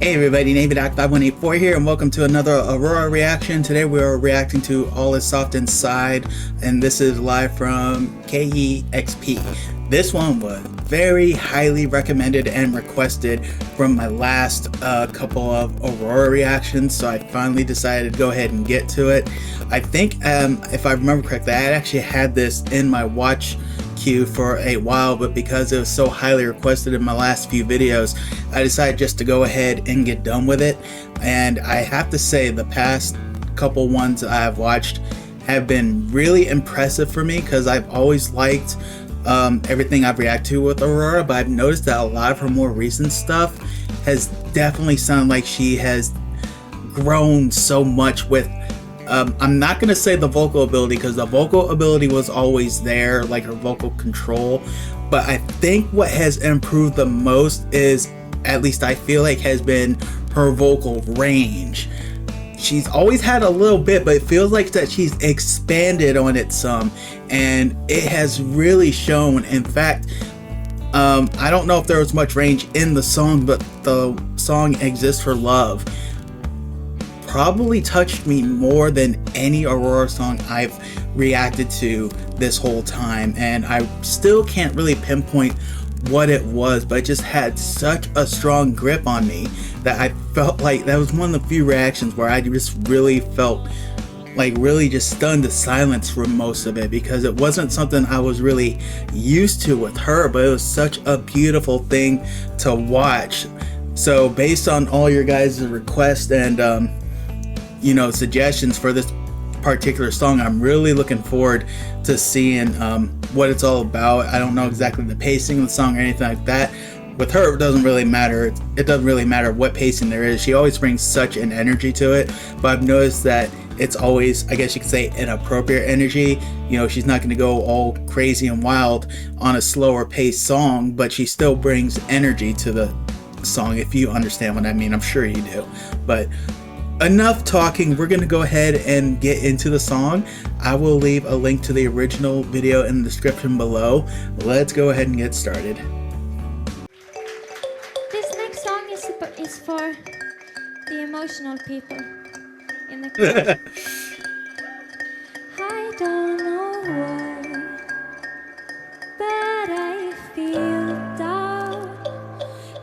Hey everybody, NavyDoc5184 here, and welcome to another Aurora reaction. Today we are reacting to All Is Soft Inside, and this is live from KEXP. This one was very highly recommended and requested from my last couple of Aurora reactions, so I finally decided to go ahead and get to it. I think, if I remember correctly, I actually had this in my watch queue for a while, but because it was so highly requested in my last few videos, I decided just to go ahead and get done with it. And I have to say, the past couple ones I've watched have been really impressive for me, because I've always liked everything I've reacted to with Aurora, but I've noticed that a lot of her more recent stuff has definitely sounded like she has grown so much with I'm not going to say the vocal ability, because the vocal ability was always there, like her vocal control, but I think what has improved the most is, at least I feel like, has been her vocal range. She's always had a little bit, but it feels like that she's expanded on it some, and it has really shown. In fact, I don't know if there was much range in the song, but the song Exist for Love probably touched me more than any Aurora song I've reacted to this whole time, and I still can't really pinpoint what it was, but it just had such a strong grip on me that I felt like that was one of the few reactions where I just really felt like really just stunned to silence for most of it, because it wasn't something I was really used to with her, but it was such a beautiful thing to watch. So based on all your guys' requests and suggestions for this particular song, I'm really looking forward to seeing what it's all about. I don't know exactly the pacing of the song or anything like that. With her, it doesn't really matter. It doesn't really matter what pacing there is. She always brings such an energy to it, but I've noticed that it's always, I guess you could say, an appropriate energy. You know, she's not going to go all crazy and wild on a slower paced song, but she still brings energy to the song, if you understand what I mean. I'm sure you do. But enough talking, we're gonna go ahead and get into the song. I will leave a link to the original video in the description below. Let's go ahead and get started. This next song is for the emotional people in the crowd. I don't know why, but I feel down.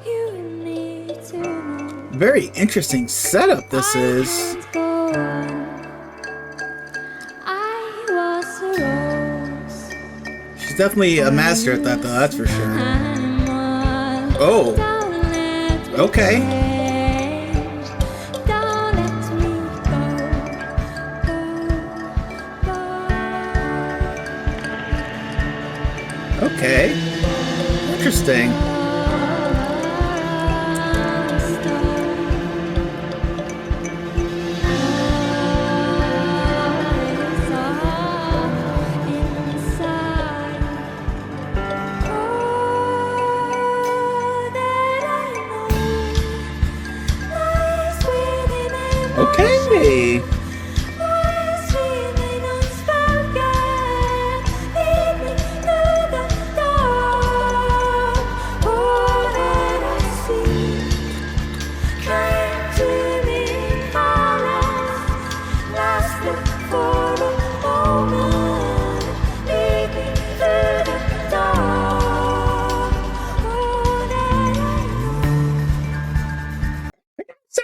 You need to know. Very interesting setup this is. She's definitely a master at that though, that's for sure. Oh, okay. Okay, interesting. Okay.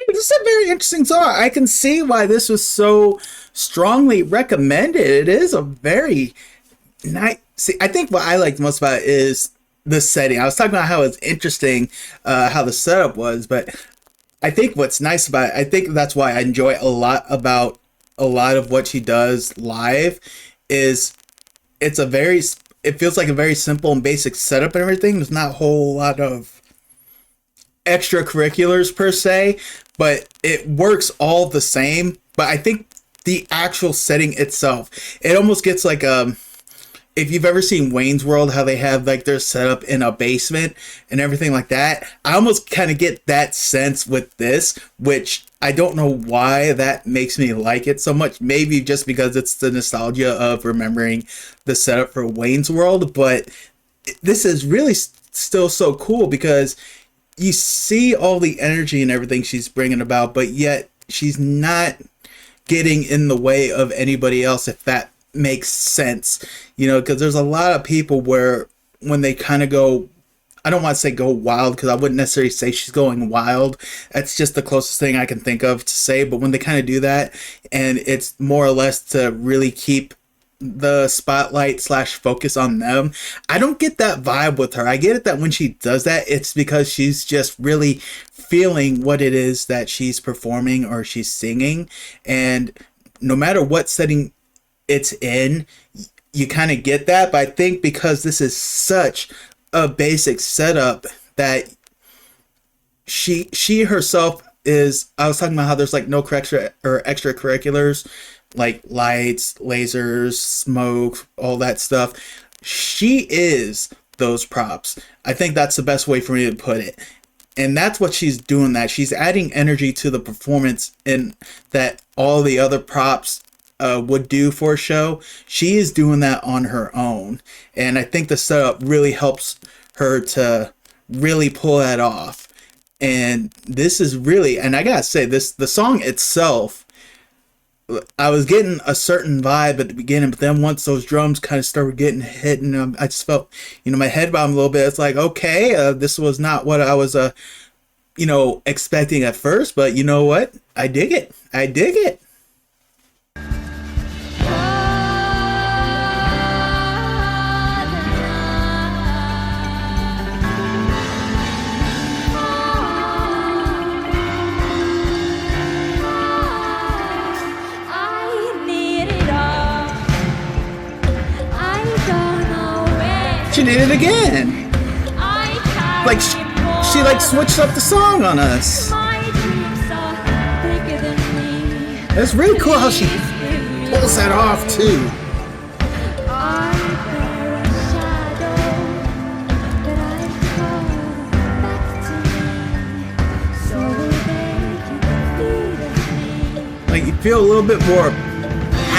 This is a very interesting song. I can see why this was so strongly recommended. It is a very nice. See, I think what I liked most about it is the setting. I was talking about how it's interesting, how the setup was, but I think what's nice about it, I think that's why I enjoy a lot about a lot of what she does live, is it feels like a very simple and basic setup and everything. There's not a whole lot of extracurriculars per se, but it works all the same. But I think the actual setting itself, it almost gets like if you've ever seen Wayne's World, how they have like their setup in a basement and everything like that. I almost kind of get that sense with this, which I don't know why that makes me like it so much. Maybe just because it's the nostalgia of remembering the setup for Wayne's World, but this is really still so cool because you see all the energy and everything she's bringing about, but yet she's not getting in the way of anybody else, if that makes sense. You know, because there's a lot of people where when they kind of go, I don't want to say go wild, because I wouldn't necessarily say she's going wild. That's just the closest thing I can think of to say. But when they kind of do that, and it's more or less to really keep the spotlight slash focus on them, I don't get that vibe with her. I get it that when she does that, it's because she's just really feeling what it is that she's performing or she's singing. And no matter what setting it's in, you kind of get that. But I think because this is such a basic setup that she herself is, I was talking about how there's like no extra or extracurriculars like lights, lasers, smoke, all that stuff. She is those props. I think that's the best way for me to put it. And that's what she's doing, that she's adding energy to the performance and that all the other props would do for a show. She is doing that on her own. And I think the setup really helps her to really pull that off. And this is really, and I gotta say, the song itself, I was getting a certain vibe at the beginning, but then once those drums kind of started getting hit, and I just felt, my head bobbed a little bit. It's like, okay, this was not what I was, expecting at first, but you know what? I dig it. I dig it. She did it again. Like she like switched up the song on us. It's really cool how she pulls that off too. Like you feel a little bit more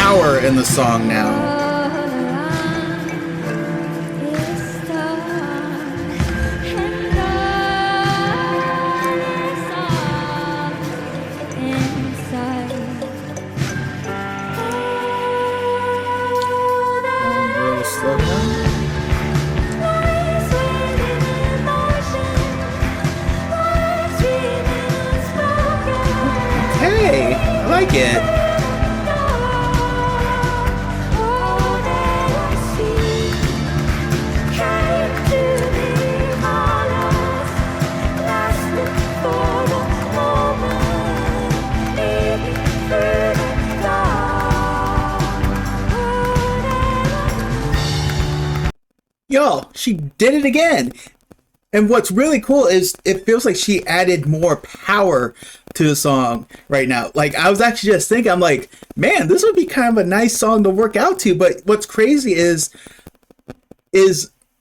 power in the song now. Hey, I like it. Y'all, she did it again. And what's really cool is it feels like she added more power to the song right now. Like, I was actually just thinking, I'm like, man, this would be kind of a nice song to work out to. But what's crazy is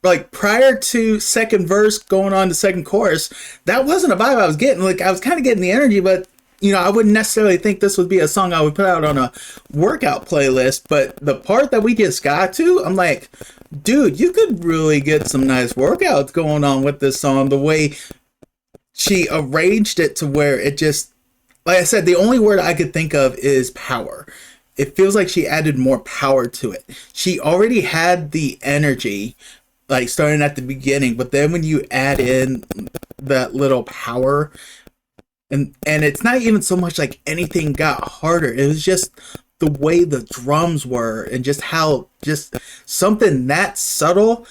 like prior to second verse going on to second chorus, that wasn't a vibe I was getting. Like, I was kind of getting the energy, but I wouldn't necessarily think this would be a song I would put out on a workout playlist. But the part that we just got to, I'm like, dude, you could really get some nice workouts going on with this song. The way she arranged it to where it just, like I said, the only word I could think of is power. It feels like she added more power to it. She already had the energy, like starting at the beginning, but then when you add in that little power, and it's not even so much like anything got harder. It was just the way the drums were and just how just something that subtle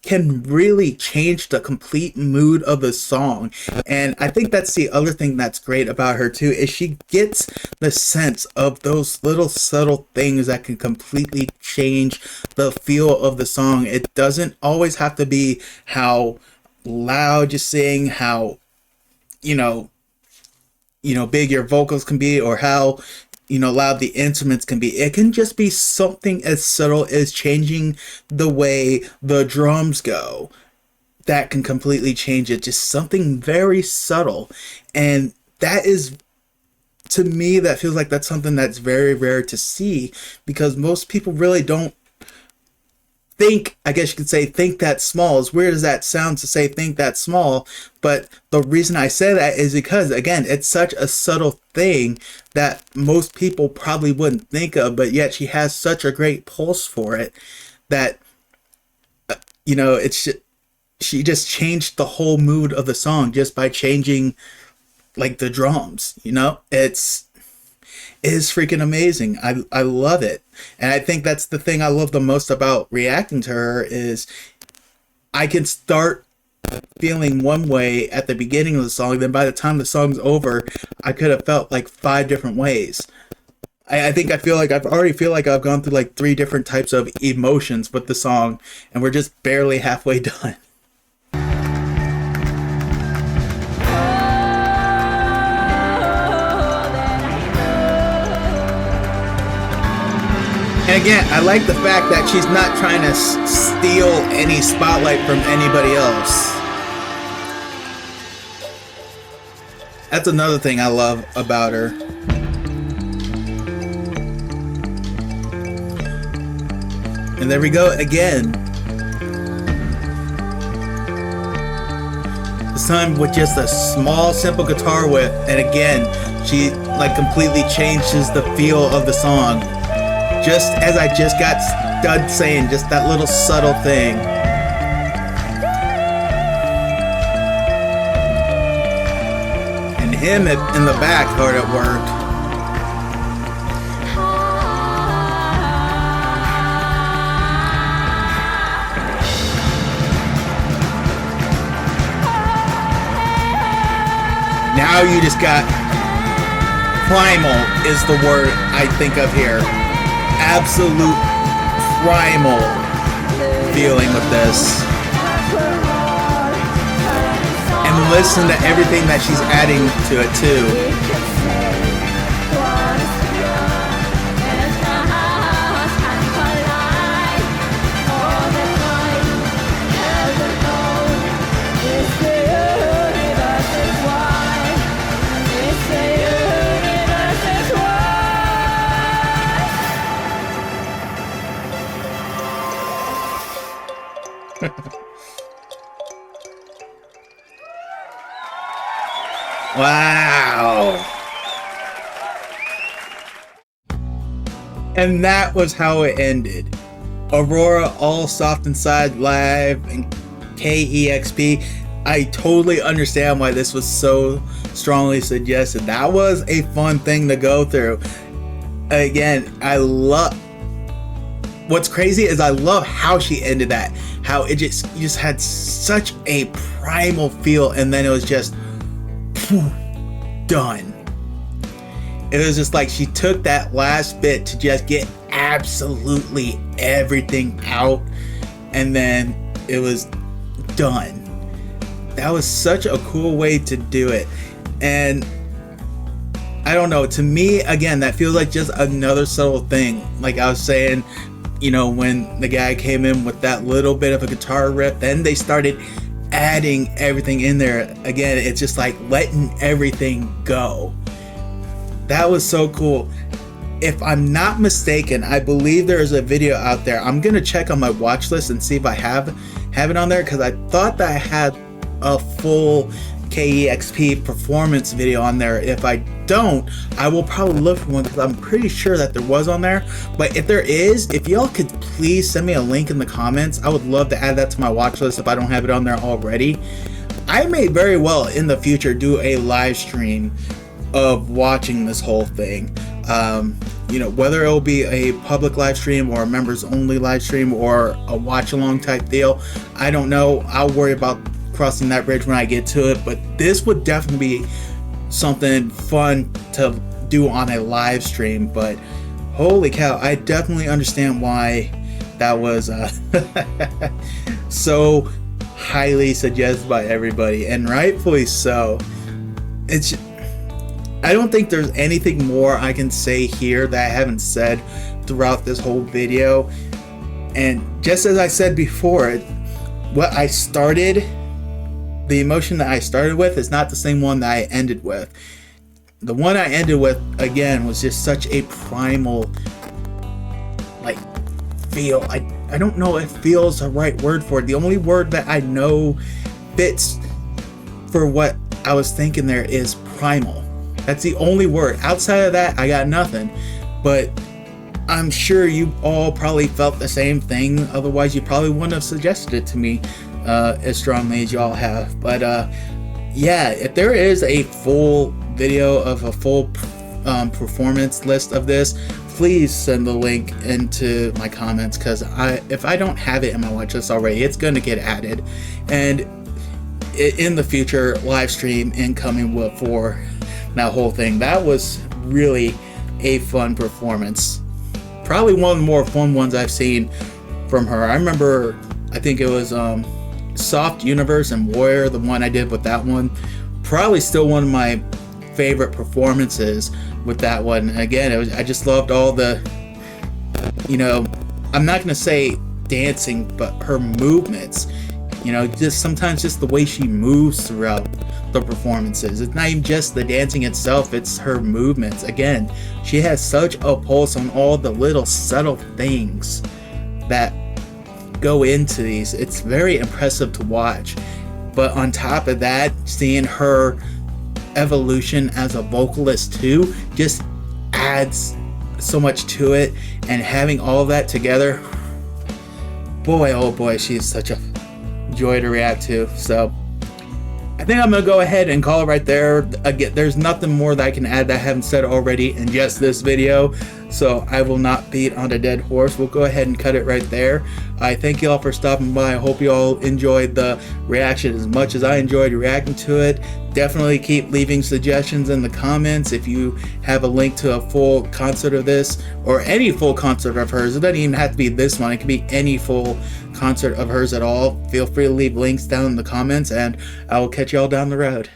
can really change the complete mood of the song. And I think that's the other thing that's great about her too, is she gets the sense of those little subtle things that can completely change the feel of the song. It doesn't always have to be how loud you sing, how big your vocals can be, or how loud the instruments can be. It can just be something as subtle as changing the way the drums go that can completely change it. Just something very subtle. And that is, to me, that feels like that's something that's very rare to see, because most people really don't think, I guess you could say, think that small. As weird as that sounds to say think that small, but the reason I say that is because, again, it's such a subtle thing that most people probably wouldn't think of, but yet she has such a great pulse for it that, you know, it's she just changed the whole mood of the song just by changing, like, the drums, you know? It is freaking amazing. I love it. And I think that's the thing I love the most about reacting to her is I can start feeling one way at the beginning of the song, then by the time the song's over, I could have felt like 5 different ways. I think I've gone through like 3 different types of emotions with the song, and we're just barely halfway done. And again, I like the fact that she's not trying to steal any spotlight from anybody else. That's another thing I love about her. And there we go again. This time with just a small, simple guitar whip, and again, she like completely changes the feel of the song. Just as I just got done saying, just that little subtle thing. And him in the back hard at work. Now you just got primal is the word I think of here. Absolute primal feeling with this. And listen to everything that she's adding to it too. Wow. And that was how it ended. Aurora, All Soft Inside live and KEXP. I totally understand why this was so strongly suggested. That was a fun thing to go through. Again, what's crazy is I love how she ended that. How you just had such a primal feel, and then it was just done. It was just like she took that last bit to just get absolutely everything out, and then it was done. That was such a cool way to do it. And I don't know, to me, again, that feels like just another subtle thing. Like I was saying, you know, when the guy came in with that little bit of a guitar riff, then they started adding everything in there. Again, it's just like letting everything go. That was so cool. If I'm not mistaken, I believe there is a video out there. I'm gonna check on my watch list and see if I have it on there, because I thought that I had a full KEXP performance video on there. If I don't, I will probably look for one, because I'm pretty sure that there was on there. But if there is, if y'all could please send me a link in the comments, I would love to add that to my watch list if I don't have it on there already. I may very well in the future do a live stream of watching this whole thing. You know, whether it'll be a public live stream or a members only live stream or a watch along type deal, I don't know. I'll worry about crossing that bridge when I get to it, but this would definitely be something fun to do on a live stream. But holy cow, I definitely understand why that was so highly suggested by everybody, and rightfully so. I don't think there's anything more I can say here that I haven't said throughout this whole video. And just as I said before, the emotion that I started with is not the same one that I ended with. The one I ended with, again, was just such a primal, like, feel. I don't know if feels the right word for it. The only word that I know fits for what I was thinking there is primal. That's the only word. Outside of that, I got nothing. But I'm sure you all probably felt the same thing. Otherwise, you probably wouldn't have suggested it to me as strongly as y'all have. But yeah, if there is a full video of a full performance list of this, please send the link into my comments, because if I don't have it in my watch list already, it's going to get added. And in the future, live stream incoming for that whole thing. That was really a fun performance. Probably one of the more fun ones I've seen from her. I remember, I think it was Soft Universe and Warrior, the one I did with that one. Probably still one of my favorite performances with that one. Again, I just loved all the, I'm not going to say dancing, but her movements. Just sometimes just the way she moves throughout the performances. It's not even just the dancing itself, it's her movements. Again, she has such a pulse on all the little subtle things that go into these. It's very impressive to watch. But on top of that, seeing her evolution as a vocalist too just adds so much to it. And having all of that together, boy, oh boy, she's such a joy to react to. So I think I'm gonna go ahead and call it right there. Again, there's nothing more that I can add that I haven't said already in just this video, so I will not beat on a dead horse. We'll go ahead and cut it right there. I thank you all for stopping by. I hope you all enjoyed the reaction as much as I enjoyed reacting to it. Definitely keep leaving suggestions in the comments. If you have a link to a full concert of this, or any full concert of hers, it doesn't even have to be this one, it can be any full concert of hers at all, feel free to leave links down in the comments, and I will catch y'all down the road.